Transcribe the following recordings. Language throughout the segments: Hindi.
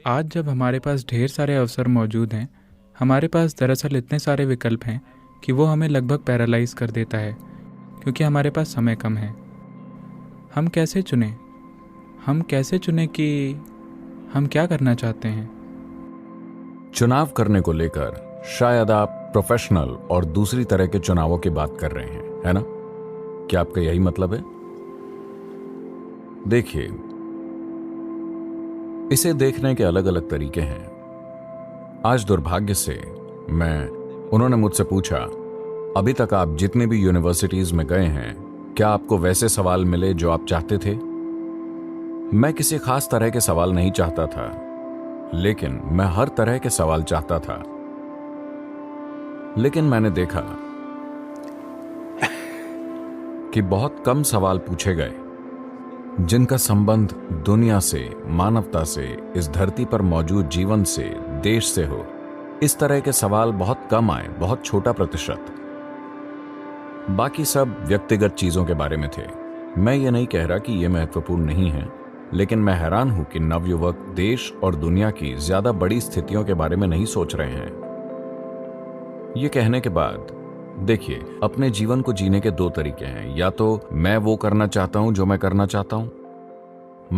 आज जब हमारे पास ढेर सारे अवसर मौजूद हैं, हमारे पास दरअसल इतने सारे विकल्प हैं कि वो हमें लगभग पैरालाइज कर देता है, क्योंकि हमारे पास समय कम है। हम कैसे चुनें? हम कैसे चुनें कि हम क्या करना चाहते हैं? चुनाव करने को लेकर शायद आप प्रोफेशनल और दूसरी तरह के चुनावों की बात कर रहे हैं, है ना? क्या आपका यही मतलब है? देखिए, इसे देखने के अलग अलग तरीके हैं। आज दुर्भाग्य से उन्होंने मुझसे पूछा, अभी तक आप जितने भी यूनिवर्सिटीज में गए हैं, क्या आपको वैसे सवाल मिले जो आप चाहते थे? मैं किसी खास तरह के सवाल नहीं चाहता था, लेकिन मैं हर तरह के सवाल चाहता था। लेकिन मैंने देखा कि बहुत कम सवाल पूछे गए जिनका संबंध दुनिया से, मानवता से, इस धरती पर मौजूद जीवन से, देश से हो। इस तरह के सवाल बहुत कम आए, बहुत छोटा प्रतिशत। बाकी सब व्यक्तिगत चीजों के बारे में थे। मैं ये नहीं कह रहा कि ये महत्वपूर्ण नहीं है, लेकिन मैं हैरान हूं कि नवयुवक देश और दुनिया की ज्यादा बड़ी स्थितियों के बारे में नहीं सोच रहे हैं। ये कहने के बाद देखिए, अपने जीवन को जीने के दो तरीके हैं। या तो मैं वो करना चाहता हूं जो मैं करना चाहता हूं,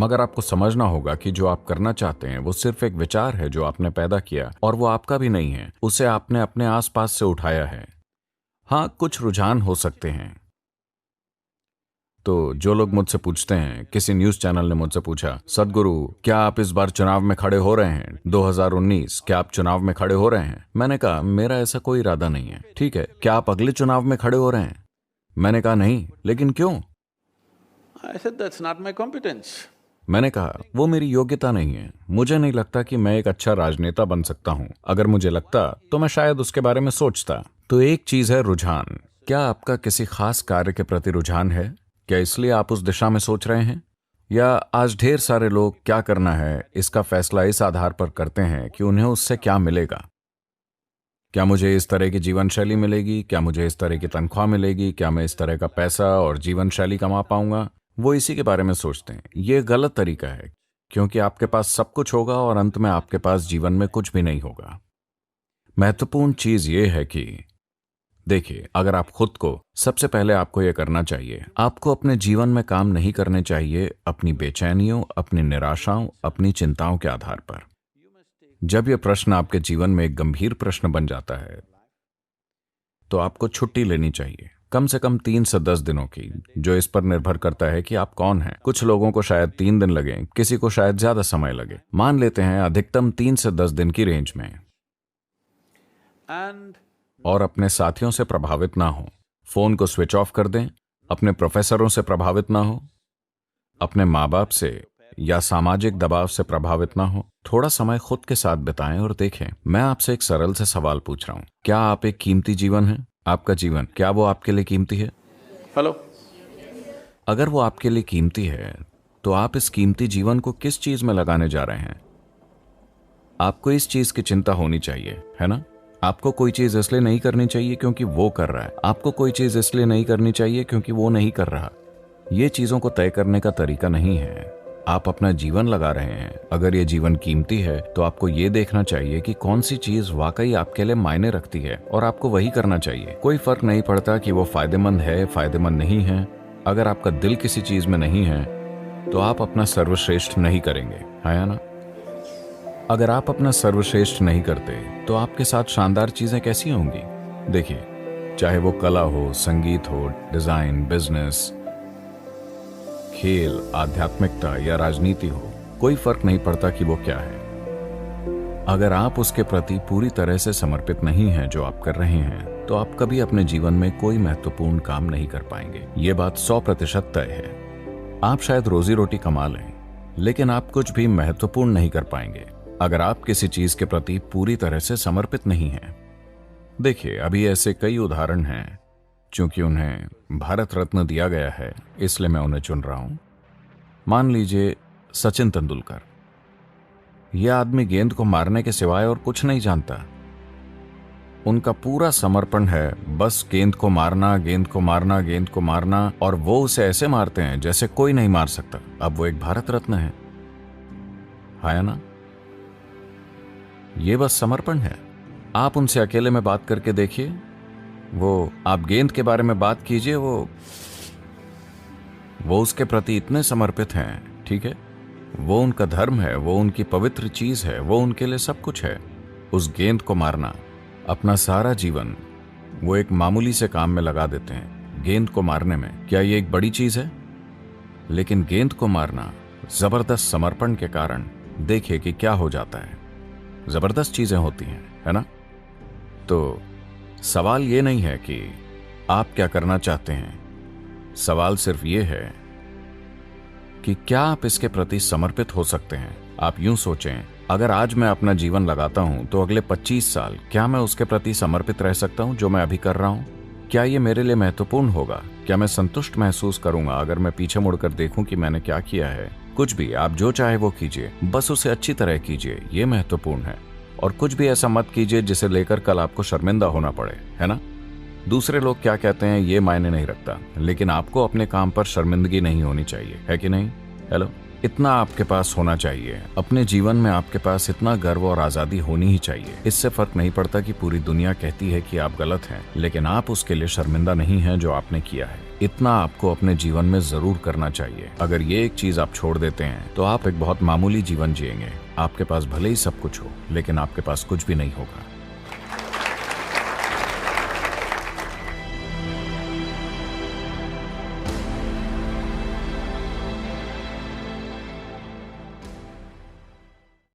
मगर आपको समझना होगा कि जो आप करना चाहते हैं वो सिर्फ एक विचार है जो आपने पैदा किया, और वो आपका भी नहीं है। उसे आपने अपने आसपास से उठाया है। हाँ, कुछ रुझान हो सकते हैं। तो जो लोग मुझसे पूछते हैं, किसी न्यूज चैनल ने मुझसे पूछा, सदगुरु क्या आप इस बार चुनाव में खड़े हो रहे हैं? 2019 क्या आप चुनाव में खड़े हो रहे हैं? मैंने कहा, मेरा ऐसा कोई इरादा नहीं है। ठीक है, क्या आप अगले चुनाव में खड़े हो रहे हैं? मैंने कहा, नहीं। लेकिन क्यों? I said, that's not my competence. मैंने कहा, वो मेरी योग्यता नहीं है। मुझे नहीं लगता कि मैं एक अच्छा राजनेता बन सकता हूं। अगर मुझे लगता तो मैं शायद उसके बारे में सोचता। तो एक चीज है रुझान। क्या आपका किसी खास कार्य के प्रति रुझान है? क्या इसलिए आप उस दिशा में सोच रहे हैं? या आज ढेर सारे लोग क्या करना है इसका फैसला इस आधार पर करते हैं कि उन्हें उससे क्या मिलेगा? क्या मुझे इस तरह की जीवन शैली मिलेगी? क्या मुझे इस तरह की तनख्वाह मिलेगी? क्या मैं इस तरह का पैसा और जीवन शैली कमा पाऊंगा? वो इसी के बारे में सोचते हैं। ये गलत तरीका है, क्योंकि आपके पास सब कुछ होगा और अंत में आपके पास जीवन में कुछ भी नहीं होगा। महत्वपूर्ण चीज ये है कि देखिए, अगर आप खुद को, सबसे पहले आपको यह करना चाहिए, आपको अपने जीवन में काम नहीं करने चाहिए अपनी बेचैनियों, अपनी निराशाओं, अपनी चिंताओं के आधार पर। जब यह प्रश्न आपके जीवन में एक गंभीर प्रश्न बन जाता है, तो आपको छुट्टी लेनी चाहिए, कम से कम 3 से 10 दिनों की, जो इस पर निर्भर करता है कि आप कौन हैं। कुछ लोगों को शायद 3 दिन लगे, किसी को शायद ज्यादा समय लगे। मान लेते हैं अधिकतम 3 से 10 दिन की रेंज में। और अपने साथियों से प्रभावित ना हो। फोन को स्विच ऑफ कर दें। अपने प्रोफेसरों से प्रभावित ना हो। अपने माँ बाप से या सामाजिक दबाव से प्रभावित ना हो। थोड़ा समय खुद के साथ बिताएं और देखें। मैं आपसे एक सरल से सवाल पूछ रहा हूं, क्या आप एक कीमती जीवन है? आपका जीवन, क्या वो आपके लिए कीमती है? हेलो। अगर वो आपके लिए कीमती है, तो आप इस कीमती जीवन को किस चीज में लगाने जा रहे हैं? आपको इस चीज की चिंता होनी चाहिए, है ना? आपको कोई चीज इसलिए नहीं करनी चाहिए क्योंकि वो कर रहा है। आपको कोई चीज इसलिए नहीं करनी चाहिए क्योंकि वो नहीं कर रहा। ये चीजों को तय करने का तरीका नहीं है। आप अपना जीवन लगा रहे हैं। अगर ये जीवन कीमती है, तो आपको ये देखना चाहिए कि कौन सी चीज वाकई आपके लिए मायने रखती है, और आपको वही करना चाहिए। कोई फर्क नहीं पड़ता कि वो फायदेमंद है, फायदेमंद नहीं है। अगर आपका दिल किसी चीज में नहीं है, तो आप अपना सर्वश्रेष्ठ नहीं करेंगे, है ना? अगर आप अपना सर्वश्रेष्ठ नहीं करते, तो आपके साथ शानदार चीजें कैसी होंगी? देखिए, चाहे वो कला हो, संगीत हो, डिजाइन, बिजनेस, खेल, आध्यात्मिकता या राजनीति हो, कोई फर्क नहीं पड़ता कि वो क्या है। अगर आप उसके प्रति पूरी तरह से समर्पित नहीं हैं जो आप कर रहे हैं, तो आप कभी अपने जीवन में कोई महत्वपूर्ण काम नहीं कर पाएंगे। ये बात 100% तय है। आप शायद रोजी रोटी कमा लें, लेकिन आप कुछ भी महत्वपूर्ण नहीं कर पाएंगे अगर आप किसी चीज के प्रति पूरी तरह से समर्पित नहीं हैं। देखिए, अभी ऐसे कई उदाहरण हैं। चूंकि उन्हें भारत रत्न दिया गया है, इसलिए मैं उन्हें चुन रहा हूं। मान लीजिए सचिन तेंदुलकर। यह आदमी गेंद को मारने के सिवाय और कुछ नहीं जानता। उनका पूरा समर्पण है बस गेंद को मारना, गेंद को मारना, गेंद को मारना, और वो उसे ऐसे मारते हैं जैसे कोई नहीं मार सकता। अब वो एक भारत रत्न है ना? ये बस समर्पण है। आप उनसे अकेले में बात करके देखिए, वो आप गेंद के बारे में बात कीजिए, वो उसके प्रति इतने समर्पित हैं, ठीक है? वो उनका धर्म है, वो उनकी पवित्र चीज है, वो उनके लिए सब कुछ है। उस गेंद को मारना, अपना सारा जीवन वो एक मामूली से काम में लगा देते हैं, गेंद को मारने में। क्या ये एक बड़ी चीज है? लेकिन गेंद को मारना जबरदस्त समर्पण के कारण देखिए कि क्या हो जाता है। जबरदस्त चीजें होती हैं, है ना? तो सवाल ये नहीं है कि आप क्या करना चाहते हैं, सवाल सिर्फ ये है कि क्या आप इसके प्रति समर्पित हो सकते हैं। आप यूं सोचें, अगर आज मैं अपना जीवन लगाता हूं तो अगले 25 साल क्या मैं उसके प्रति समर्पित रह सकता हूं जो मैं अभी कर रहा हूं? क्या ये मेरे लिए महत्वपूर्ण होगा? क्या मैं संतुष्ट महसूस करूंगा अगर मैं पीछे मुड़कर देखूं कि मैंने क्या किया है? कुछ भी, आप जो चाहे वो कीजिए, बस उसे अच्छी तरह कीजिए, ये महत्वपूर्ण है। और कुछ भी ऐसा मत कीजिए जिसे लेकर कल आपको शर्मिंदा होना पड़े, है ना? दूसरे लोग क्या कहते हैं ये मायने नहीं रखता, लेकिन आपको अपने काम पर शर्मिंदगी नहीं होनी चाहिए, है कि नहीं? हेलो, इतना आपके पास होना चाहिए। अपने जीवन में आपके पास इतना गर्व और आजादी होनी ही चाहिए। इससे फर्क नहीं पड़ता कि पूरी दुनिया कहती है कि आप गलत हैं, लेकिन आप उसके लिए शर्मिंदा नहीं हैं जो आपने किया है। इतना आपको अपने जीवन में जरूर करना चाहिए। अगर ये एक चीज आप छोड़ देते हैं तो आप एक बहुत मामूली जीवन जिएंगे। आपके पास भले ही सब कुछ हो, लेकिन आपके पास कुछ भी नहीं होगा।